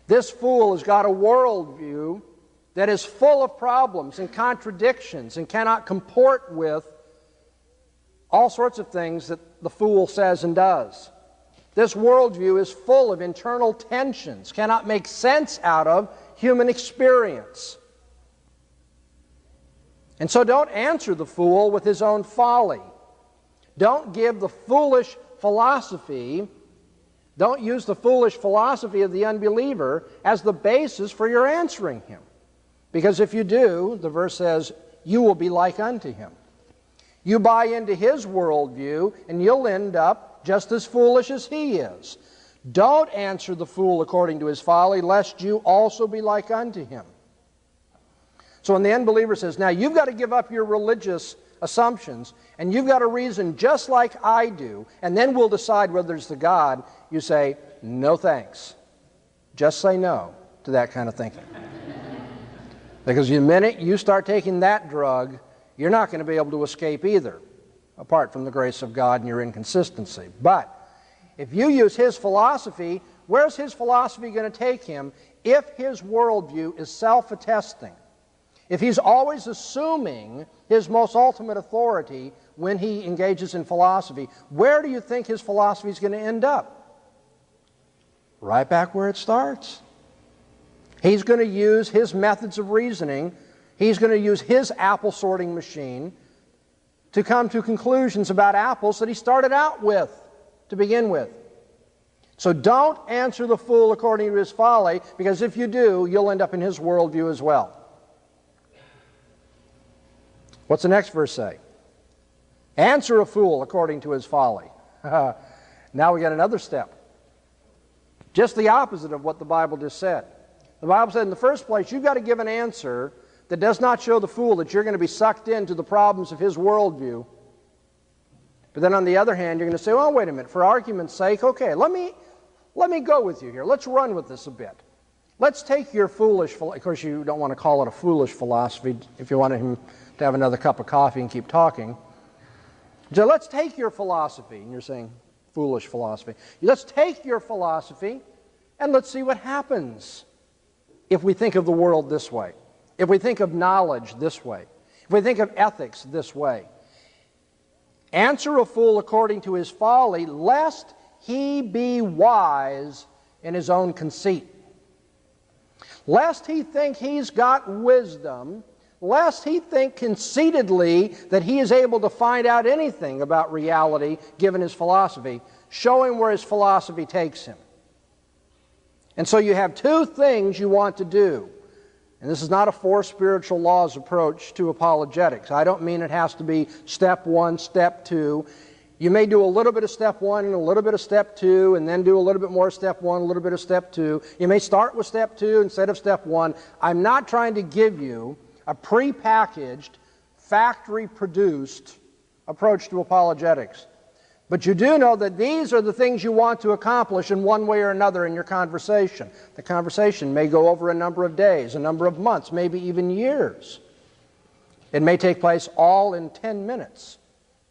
This fool has got a worldview that is full of problems and contradictions and cannot comport with all sorts of things that the fool says and does. This worldview is full of internal tensions, cannot make sense out of human experience. And so don't answer the fool with his own folly. Don't give the foolish philosophy, don't use the foolish philosophy of the unbeliever as the basis for your answering him. Because if you do, the verse says, you will be like unto him. You buy into his worldview and you'll end up just as foolish as he is. Don't answer the fool according to his folly, lest you also be like unto him. So when the unbeliever says, now you've got to give up your religious assumptions, and you've got to reason just like I do, and then we'll decide whether it's the God, you say, no thanks. Just say no to that kind of thinking. Because the minute you start taking that drug, you're not going to be able to escape either, apart from the grace of God and your inconsistency. But if you use his philosophy, where's his philosophy going to take him if his worldview is self-attesting? If he's always assuming his most ultimate authority when he engages in philosophy, where do you think his philosophy is going to end up? Right back where it starts. He's going to use his methods of reasoning. He's going to use his apple sorting machine to come to conclusions about apples that he started out with to begin with. So don't answer the fool according to his folly, because if you do, you'll end up in his worldview as well. What's the next verse say? Answer a fool according to his folly. Now we got another step. Just the opposite of what the Bible just said. The Bible said in the first place, you've got to give an answer that does not show the fool that you're going to be sucked into the problems of his worldview. But then on the other hand, you're going to say, well, wait a minute, for argument's sake, okay, let me go with you here. Let's run with this a bit. Let's take your foolish, of course you don't want to call it a foolish philosophy if you want him to have another cup of coffee and keep talking. So let's take your philosophy, and you're saying foolish philosophy. Let's take your philosophy and let's see what happens if we think of the world this way, if we think of knowledge this way, if we think of ethics this way. Answer a fool according to his folly, lest he be wise in his own conceit. Lest he think he's got wisdom, lest he think conceitedly that he is able to find out anything about reality given his philosophy. Show him where his philosophy takes him. And so you have two things you want to do. And this is not a four spiritual laws approach to apologetics. I don't mean it has to be step one, step two. You may do a little bit of step one and a little bit of step two, and then do a little bit more step one, a little bit of step two. You may start with step two instead of step one. I'm not trying to give you a prepackaged, factory-produced approach to apologetics. But you do know that these are the things you want to accomplish in one way or another in your conversation. The conversation may go over a number of days, a number of months, maybe even years. It may take place all in 10 minutes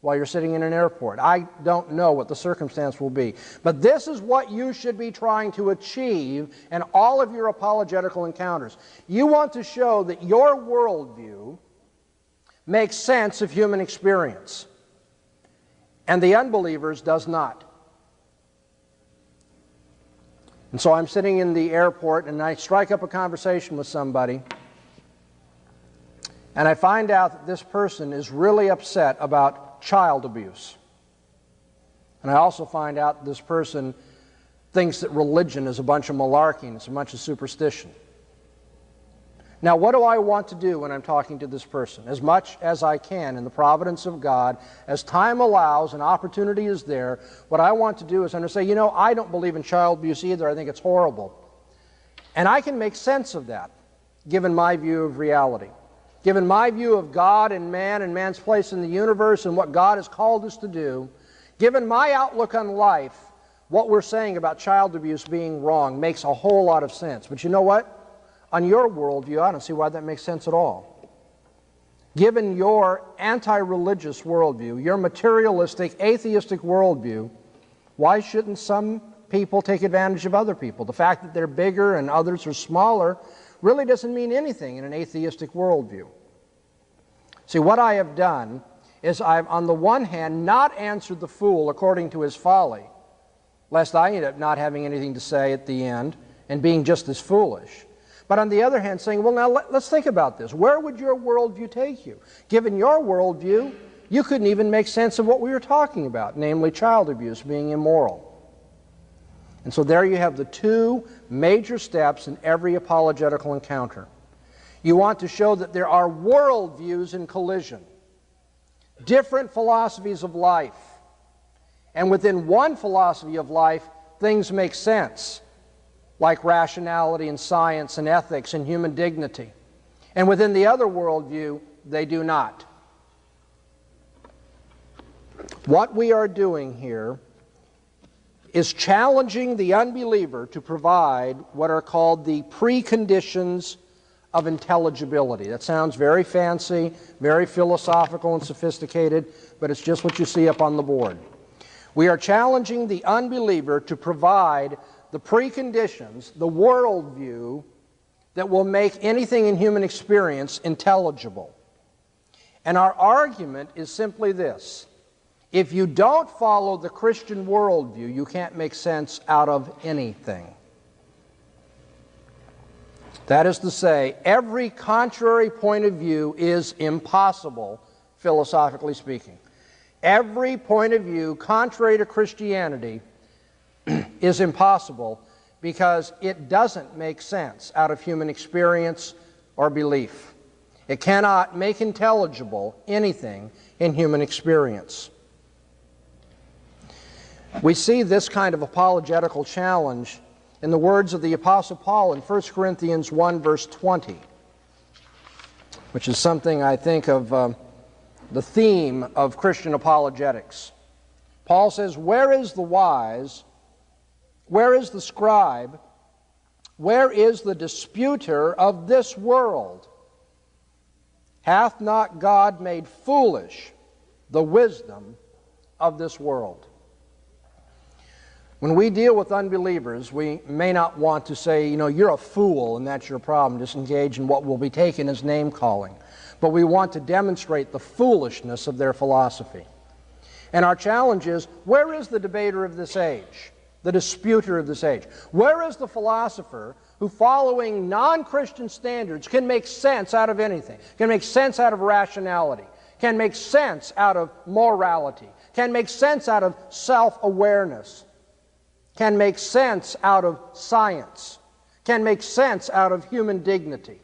while you're sitting in an airport. I don't know what the circumstance will be. But this is what you should be trying to achieve in all of your apologetical encounters. You want to show that your worldview makes sense of human experience, and the unbeliever's does not. And so I'm sitting in the airport and I strike up a conversation with somebody, and I find out that this person is really upset about child abuse. And I also find out that this person thinks that religion is a bunch of malarkey and it's a bunch of superstition. Now, what do I want to do when I'm talking to this person? As much as I can in the providence of God, as time allows and opportunity is there, what I want to do is I'm going to say, you know, I don't believe in child abuse either. I think it's horrible. And I can make sense of that, given my view of reality, given my view of God and man's place in the universe and what God has called us to do, given my outlook on life, what we're saying about child abuse being wrong makes a whole lot of sense. But you know what? On your worldview, I don't see why that makes sense at all. Given your anti-religious worldview, your materialistic, atheistic worldview, why shouldn't some people take advantage of other people. The fact that they're bigger and others are smaller really doesn't mean anything in an atheistic worldview. See, what I have done is I've, on the one hand, not answered the fool according to his folly, lest I end up not having anything to say at the end and being just as foolish. But on the other hand, saying, well, now let's think about this. Where would your worldview take you? Given your worldview, you couldn't even make sense of what we were talking about, namely child abuse being immoral. And so there you have the two major steps in every apologetical encounter. You want to show that there are worldviews in collision, different philosophies of life. And within one philosophy of life, things make sense, like rationality and science and ethics and human dignity. And within the other worldview, they do not. What we are doing here is challenging the unbeliever to provide what are called the preconditions of intelligibility. That sounds very fancy, very philosophical and sophisticated, but it's just what you see up on the board. We are challenging the unbeliever to provide the preconditions, the worldview, that will make anything in human experience intelligible. And our argument is simply this. If you don't follow the Christian worldview, you can't make sense out of anything. That is to say, every contrary point of view is impossible, philosophically speaking. Every point of view contrary to Christianity is impossible because it doesn't make sense out of human experience or belief. It cannot make intelligible anything in human experience. We see this kind of apologetical challenge in the words of the Apostle Paul in 1 Corinthians 1, verse 20, which is something I think of the theme of Christian apologetics. Paul says, "Where is the wise? Where is the scribe? Where is the disputer of this world? Hath not God made foolish the wisdom of this world?" When we deal with unbelievers, we may not want to say, you're a fool and that's your problem. Disengage in what will be taken as name-calling. But we want to demonstrate the foolishness of their philosophy. And our challenge is, where is the debater of this age? The disputer of this age? Where is the philosopher who, following non-Christian standards, can make sense out of anything? Can make sense out of rationality? Can make sense out of morality? Can make sense out of self-awareness? Can make sense out of science, can make sense out of human dignity.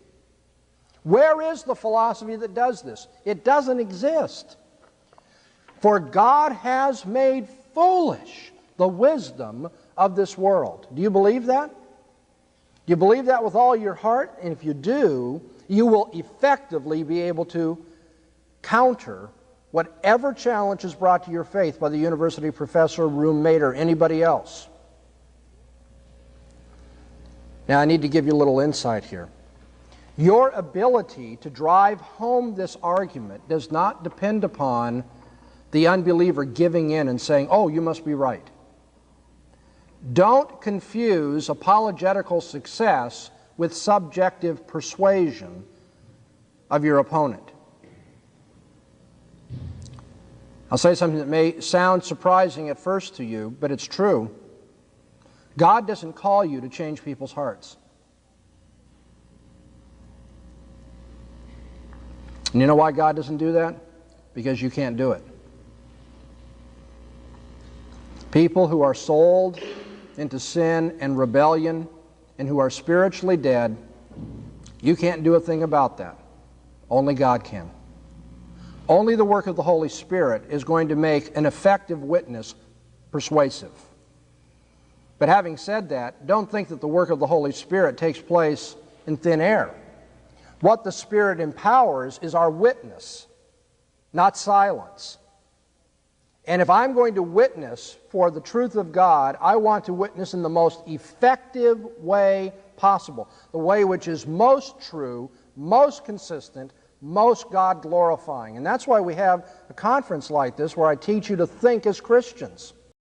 Where is the philosophy that does this? It doesn't exist. For God has made foolish the wisdom of this world. Do you believe that? Do you believe that with all your heart? And if you do, you will effectively be able to counter whatever challenge is brought to your faith by the university professor, roommate, or anybody else. Now, I need to give you a little insight here. Your ability to drive home this argument does not depend upon the unbeliever giving in and saying, "Oh, you must be right." Don't confuse apologetical success with subjective persuasion of your opponent. I'll say something that may sound surprising at first to you, but it's true. God doesn't call you to change people's hearts. And you know why God doesn't do that? Because you can't do it. People who are sold into sin and rebellion and who are spiritually dead, you can't do a thing about that. Only God can. Only the work of the Holy Spirit is going to make an effective witness persuasive. But having said that, don't think that the work of the Holy Spirit takes place in thin air. What the Spirit empowers is our witness, not silence. And if I'm going to witness for the truth of God, I want to witness in the most effective way possible, the way which is most true, most consistent, most God-glorifying. And that's why we have a conference like this where I teach you to think as Christians.